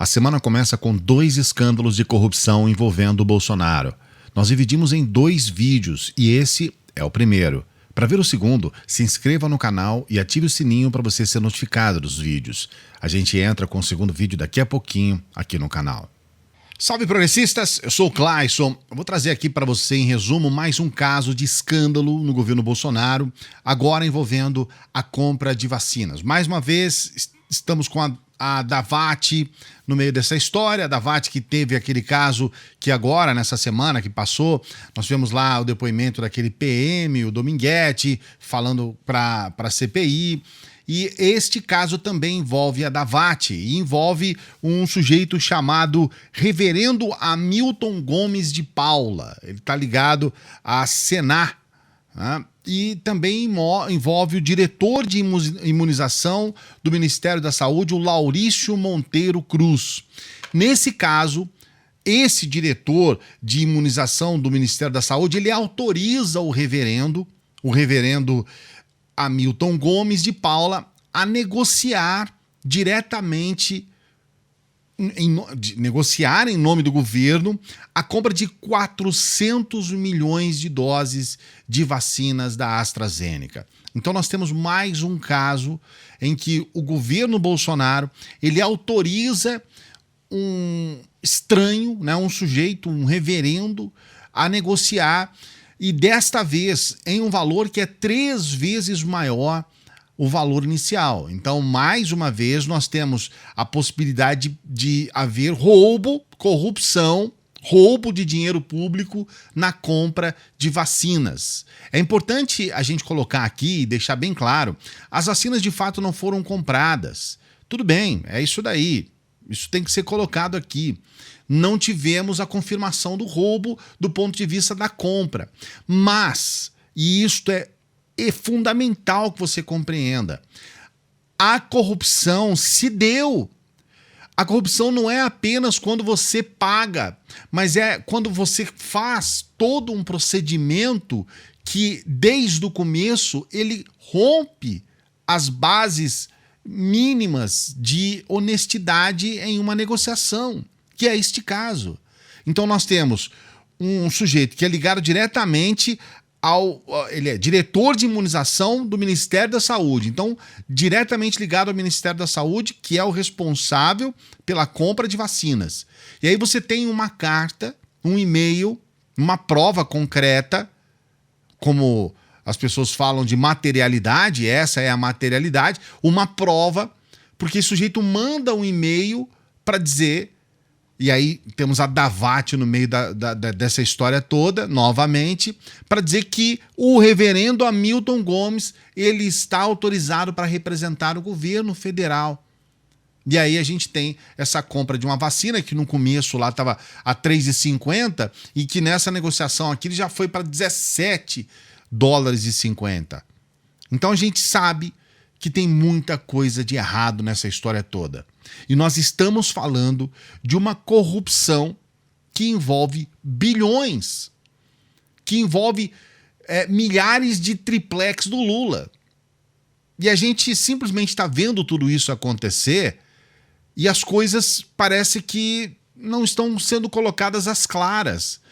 A semana começa com 2 escândalos de corrupção envolvendo o Bolsonaro. Nós dividimos em 2 vídeos e esse é o primeiro. Para ver o segundo, se inscreva no canal e ative o sininho para você ser notificado dos vídeos. A gente entra com o segundo vídeo daqui a pouquinho aqui no canal. Salve progressistas, eu sou o Clayson. Eu vou trazer aqui para você, em resumo, mais um caso de escândalo no governo Bolsonaro, agora envolvendo a compra de vacinas. Mais uma vez, estamos com a Davatt no meio dessa história. A Davatt que teve aquele caso que agora, nessa semana que passou, nós vemos lá o depoimento daquele PM, o Dominguete, falando para a CPI. E este caso também envolve a Davatt e envolve um sujeito chamado Reverendo Hamilton Gomes de Paula. Ele está ligado à Senar, né? E também envolve o diretor de imunização do Ministério da Saúde, o Laurício Monteiro Cruz. Nesse caso, esse diretor de imunização do Ministério da Saúde, ele autoriza o reverendo Hamilton Gomes de Paula a negociar diretamente, negociar em nome do governo a compra de 400 milhões de doses de vacinas da AstraZeneca. Então nós temos mais um caso em que o governo Bolsonaro ele autoriza um estranho, né, um sujeito, um reverendo, a negociar, e desta vez em um valor que é 3 vezes maior o valor inicial. Então, mais uma vez, nós temos a possibilidade de haver roubo, corrupção, roubo de dinheiro público na compra de vacinas. É importante a gente colocar aqui e deixar bem claro, as vacinas de fato não foram compradas. Tudo bem, é isso daí. Isso tem que ser colocado aqui. Não tivemos a confirmação do roubo do ponto de vista da compra. Mas, e isto é fundamental que você compreenda, a corrupção se deu. A corrupção não é apenas quando você paga, mas é quando você faz todo um procedimento que, desde o começo, ele rompe as bases mínimas de honestidade em uma negociação, que é este caso. Então nós temos um sujeito que é ligado diretamente ele é diretor de imunização do Ministério da Saúde, então diretamente ligado ao Ministério da Saúde, que é o responsável pela compra de vacinas. E aí você tem uma carta, um e-mail, uma prova concreta, como as pessoas falam de materialidade, essa é a materialidade, uma prova, porque esse sujeito manda um e-mail para dizer. E aí temos a Davatt no meio dessa história toda, novamente, para dizer que o reverendo Hamilton Gomes ele está autorizado para representar o governo federal. E aí a gente tem essa compra de uma vacina que no começo lá estava a R$3,50 e que nessa negociação aqui ele já foi para $17,50. Então a gente sabe que tem muita coisa de errado nessa história toda. E nós estamos falando de uma corrupção que envolve bilhões, que envolve milhares de triplex do Lula. E a gente simplesmente está vendo tudo isso acontecer e as coisas parece que não estão sendo colocadas às claras.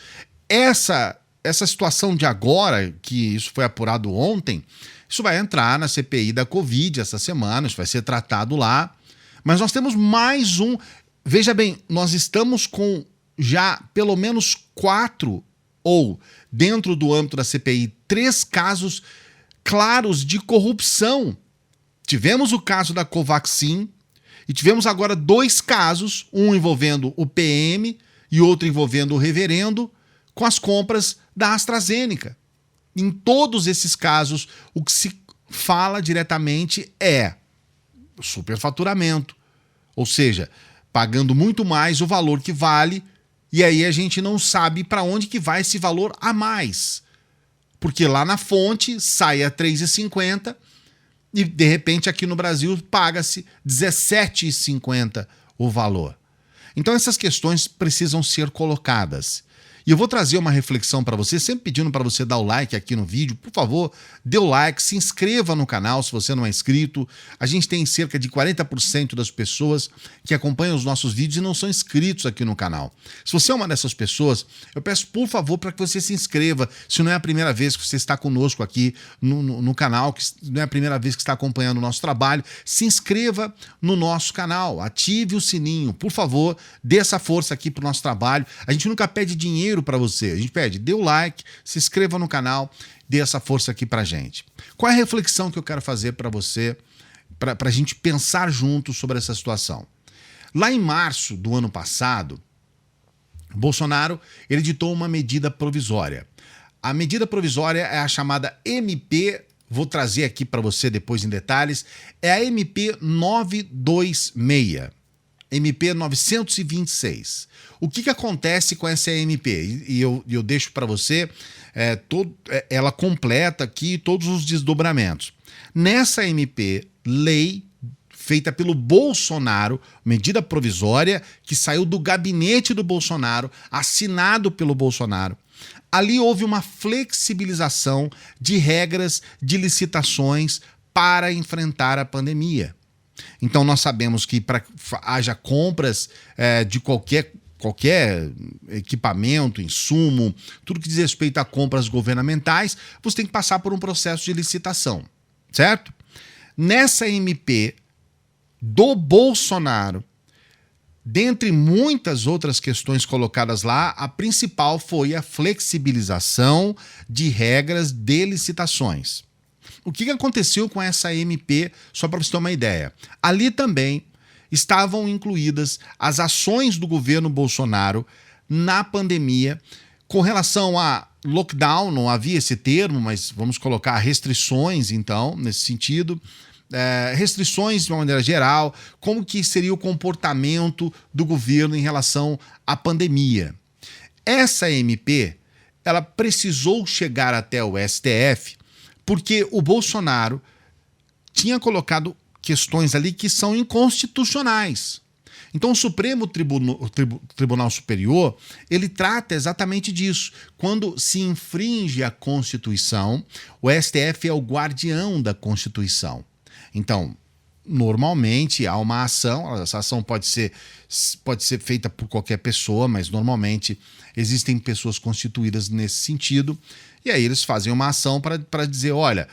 Essa situação de agora, que isso foi apurado ontem, isso vai entrar na CPI da Covid essa semana, isso vai ser tratado lá. Mas nós temos mais um. Veja bem, nós estamos com já pelo menos 4, ou dentro do âmbito da CPI, 3 casos claros de corrupção. Tivemos o caso da Covaxin e tivemos agora 2 casos, um envolvendo o PM e outro envolvendo o reverendo, com as compras da AstraZeneca. Em todos esses casos, o que se fala diretamente é superfaturamento, ou seja, pagando muito mais o valor que vale, e aí a gente não sabe para onde que vai esse valor a mais, porque lá na fonte sai a R$3,50 e de repente aqui no Brasil paga-se R$17,50 o valor. Então essas questões precisam ser colocadas. E eu vou trazer uma reflexão para você, sempre pedindo para você dar o like aqui no vídeo. Por favor, dê o like, se inscreva no canal se você não é inscrito. A gente tem cerca de 40% das pessoas que acompanham os nossos vídeos e não são inscritos aqui no canal. Se você é uma dessas pessoas, eu peço por favor para que você se inscreva. Se não é a primeira vez que você está conosco aqui no canal, que não é a primeira vez que está acompanhando o nosso trabalho, se inscreva no nosso canal, ative o sininho, por favor, dê essa força aqui para o nosso trabalho. A gente nunca pede dinheiro para você, a gente pede, dê o like, se inscreva no canal, dê essa força aqui para a gente. Qual é a reflexão que eu quero fazer para você, para a gente pensar junto sobre essa situação? Lá em março do ano passado, Bolsonaro ele editou uma medida provisória. A medida provisória é a chamada MP, vou trazer aqui para você depois em detalhes, é a MP 926. MP 926. O que acontece com essa MP? E eu deixo para você ela completa aqui todos os desdobramentos. Nessa MP, lei feita pelo Bolsonaro, medida provisória que saiu do gabinete do Bolsonaro, assinado pelo Bolsonaro. Ali houve uma flexibilização de regras de licitações para enfrentar a pandemia. Então nós sabemos que para haja compras de qualquer equipamento, insumo, tudo que diz respeito a compras governamentais, você tem que passar por um processo de licitação, certo? Nessa MP do Bolsonaro, dentre muitas outras questões colocadas lá, a principal foi a flexibilização de regras de licitações. O que aconteceu com essa MP, só para você ter uma ideia? Ali também estavam incluídas as ações do governo Bolsonaro na pandemia com relação a lockdown, não havia esse termo, mas vamos colocar restrições, então, nesse sentido. Restrições de uma maneira geral, como que seria o comportamento do governo em relação à pandemia. Essa MP, ela precisou chegar até o STF porque o Bolsonaro tinha colocado questões ali que são inconstitucionais. Então o Supremo Tribunal Superior, ele trata exatamente disso. Quando se infringe a Constituição, o STF é o guardião da Constituição. Então, normalmente há uma ação, essa ação pode ser feita por qualquer pessoa, mas normalmente existem pessoas constituídas nesse sentido, e aí eles fazem uma ação para dizer, olha,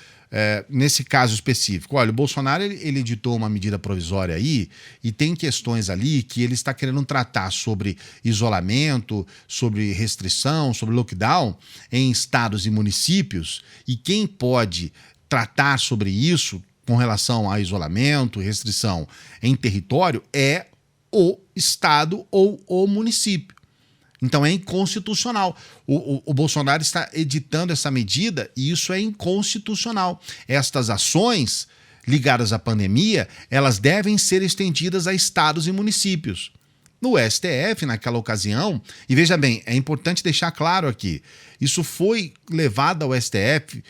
nesse caso específico, olha, o Bolsonaro ele editou uma medida provisória aí e tem questões ali que ele está querendo tratar sobre isolamento, sobre restrição, sobre lockdown em estados e municípios, e quem pode tratar sobre isso com relação a isolamento, restrição em território, é o estado ou o município. Então é inconstitucional. O Bolsonaro está editando essa medida e isso é inconstitucional. Estas ações ligadas à pandemia, elas devem ser estendidas a estados e municípios. No STF, naquela ocasião, e veja bem, é importante deixar claro aqui, isso foi levado ao STF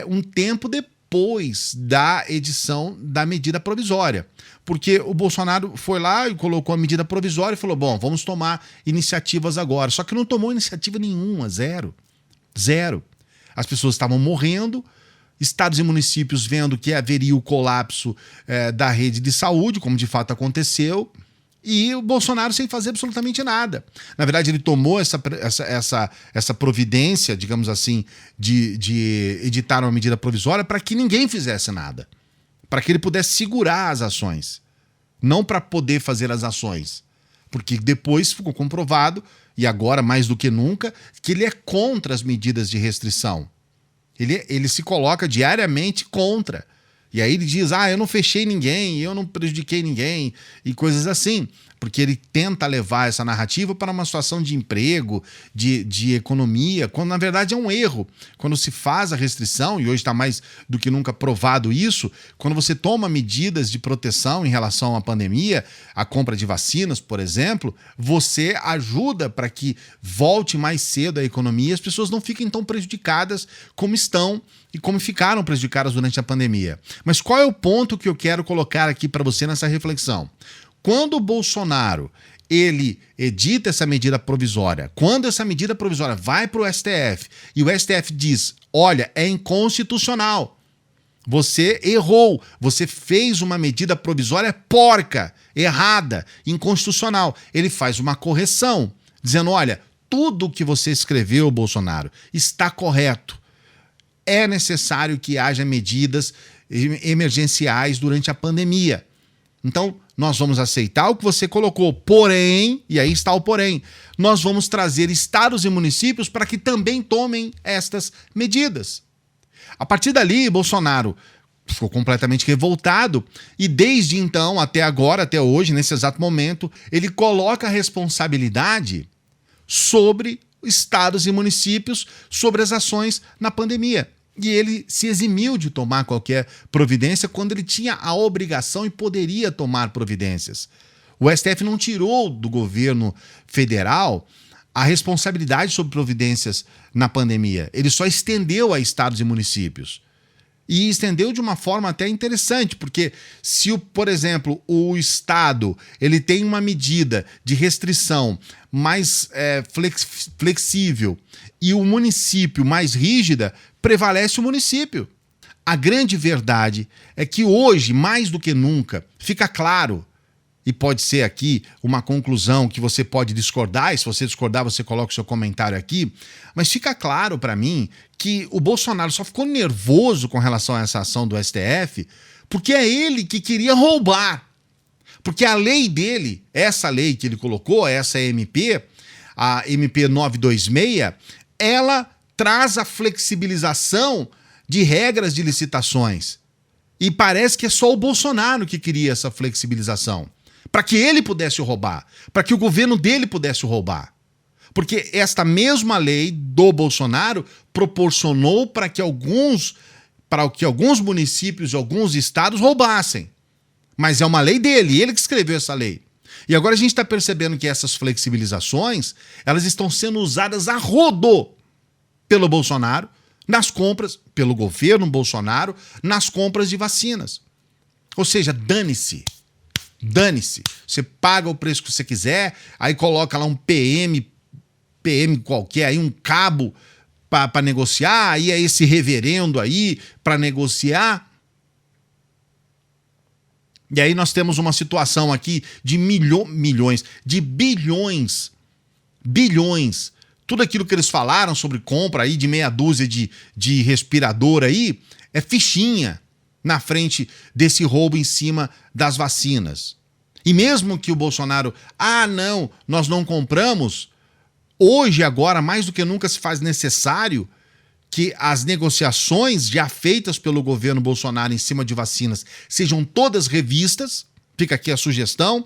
um tempo depois da edição da medida provisória. Porque o Bolsonaro foi lá e colocou a medida provisória e falou, bom, vamos tomar iniciativas agora. Só que não tomou iniciativa nenhuma, zero. Zero. As pessoas estavam morrendo, estados e municípios vendo que haveria o colapso da rede de saúde, como de fato aconteceu, e o Bolsonaro sem fazer absolutamente nada. Na verdade, ele tomou essa providência, digamos assim, de editar uma medida provisória para que ninguém fizesse nada. Para que ele pudesse segurar as ações. Não para poder fazer as ações. Porque depois ficou comprovado, e agora mais do que nunca, que ele é contra as medidas de restrição. Ele se coloca diariamente contra. E aí ele diz, eu não fechei ninguém, eu não prejudiquei ninguém, e coisas assim. Porque ele tenta levar essa narrativa para uma situação de emprego, de economia, quando na verdade é um erro. Quando se faz a restrição, e hoje está mais do que nunca provado isso, quando você toma medidas de proteção em relação à pandemia, a compra de vacinas, por exemplo, você ajuda para que volte mais cedo a economia e as pessoas não fiquem tão prejudicadas como estão e como ficaram prejudicadas durante a pandemia. Mas qual é o ponto que eu quero colocar aqui para você nessa reflexão? Quando o Bolsonaro ele edita essa medida provisória, quando essa medida provisória vai para o STF e o STF diz, olha, é inconstitucional, você errou, você fez uma medida provisória porca, errada, inconstitucional. Ele faz uma correção, dizendo, olha, tudo que você escreveu, Bolsonaro, está correto. É necessário que haja medidas emergenciais durante a pandemia. Então, nós vamos aceitar o que você colocou, porém, e aí está o porém, nós vamos trazer estados e municípios para que também tomem estas medidas. A partir dali, Bolsonaro ficou completamente revoltado e desde então, até agora, até hoje, nesse exato momento, ele coloca a responsabilidade sobre estados e municípios sobre as ações na pandemia. E ele se eximiu de tomar qualquer providência quando ele tinha a obrigação e poderia tomar providências. O STF não tirou do governo federal a responsabilidade sobre providências na pandemia. Ele só estendeu a estados e municípios. E estendeu de uma forma até interessante, porque se, por exemplo, o estado ele tem uma medida de restrição mais flexível e o município mais rígida, prevalece o município. A grande verdade é que hoje, mais do que nunca, fica claro, e pode ser aqui uma conclusão que você pode discordar, e se você discordar, você coloca o seu comentário aqui, mas fica claro para mim que o Bolsonaro só ficou nervoso com relação a essa ação do STF porque é ele que queria roubar. Porque a lei dele, essa lei que ele colocou, essa MP, a MP 926, ela traz a flexibilização de regras de licitações. E parece que é só o Bolsonaro que queria essa flexibilização. Para que ele pudesse roubar, para que o governo dele pudesse roubar. Porque esta mesma lei do Bolsonaro proporcionou para que alguns municípios e alguns estados roubassem. Mas é uma lei dele, ele que escreveu essa lei. E agora a gente está percebendo que essas flexibilizações, elas estão sendo usadas a rodo pelo Bolsonaro, nas compras, pelo governo Bolsonaro, nas compras de vacinas. Ou seja, dane-se. Dane-se. Você paga o preço que você quiser, aí coloca lá um PM qualquer, aí um cabo para negociar, aí é esse reverendo aí para negociar. E aí nós temos uma situação aqui de bilhões. Tudo aquilo que eles falaram sobre compra aí de meia dúzia de respirador aí é fichinha na frente desse roubo em cima das vacinas. E mesmo que o Bolsonaro, não, nós não compramos, hoje, agora, mais do que nunca se faz necessário que as negociações já feitas pelo governo Bolsonaro em cima de vacinas sejam todas revistas. Fica aqui a sugestão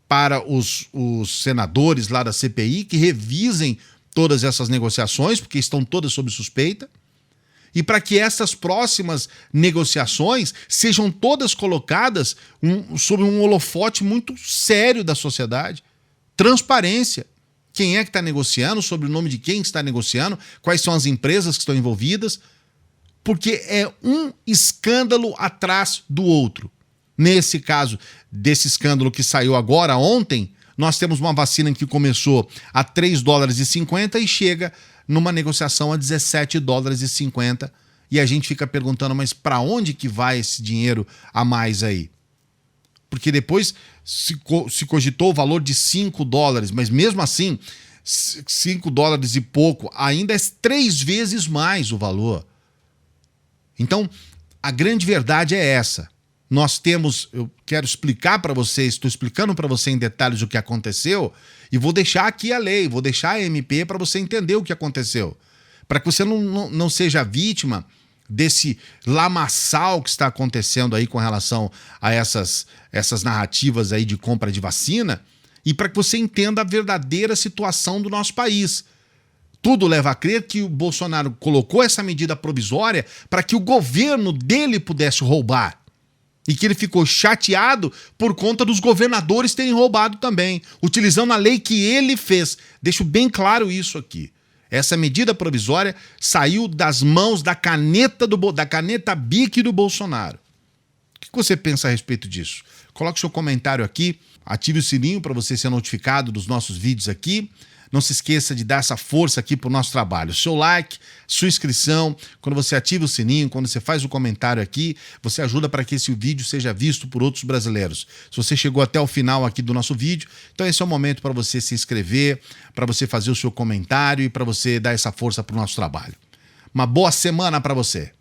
para os senadores lá da CPI que revisem todas essas negociações, porque estão todas sob suspeita. E para que essas próximas negociações sejam todas colocadas sob um holofote muito sério da sociedade. Transparência. Quem é que está negociando, sobre o nome de quem está negociando, quais são as empresas que estão envolvidas, porque é um escândalo atrás do outro. Nesse caso, desse escândalo que saiu agora, ontem, nós temos uma vacina que começou a $3,50 e chega numa negociação a $17,50. E a gente fica perguntando, mas para onde que vai esse dinheiro a mais aí? Porque depois se cogitou o valor de $5, mas mesmo assim, $5 e pouco, ainda é 3 vezes mais o valor. Então, a grande verdade é essa. Eu quero explicar para vocês, estou explicando para você em detalhes o que aconteceu e vou deixar aqui a lei, vou deixar a MP para você entender o que aconteceu. Para que você não seja vítima desse lamaçal que está acontecendo aí com relação a essas narrativas aí de compra de vacina e para que você entenda a verdadeira situação do nosso país. Tudo leva a crer que o Bolsonaro colocou essa medida provisória para que o governo dele pudesse roubar. E que ele ficou chateado por conta dos governadores terem roubado também, utilizando a lei que ele fez. Deixo bem claro isso aqui. Essa medida provisória saiu das mãos da caneta BIC do Bolsonaro. O que você pensa a respeito disso? coloque seu comentário aqui, ative o sininho para você ser notificado dos nossos vídeos aqui. Não se esqueça de dar essa força aqui para o nosso trabalho. Seu like, sua inscrição, quando você ativa o sininho, quando você faz o comentário aqui, você ajuda para que esse vídeo seja visto por outros brasileiros. Se você chegou até o final aqui do nosso vídeo, então esse é o momento para você se inscrever, para você fazer o seu comentário e para você dar essa força para o nosso trabalho. Uma boa semana para você!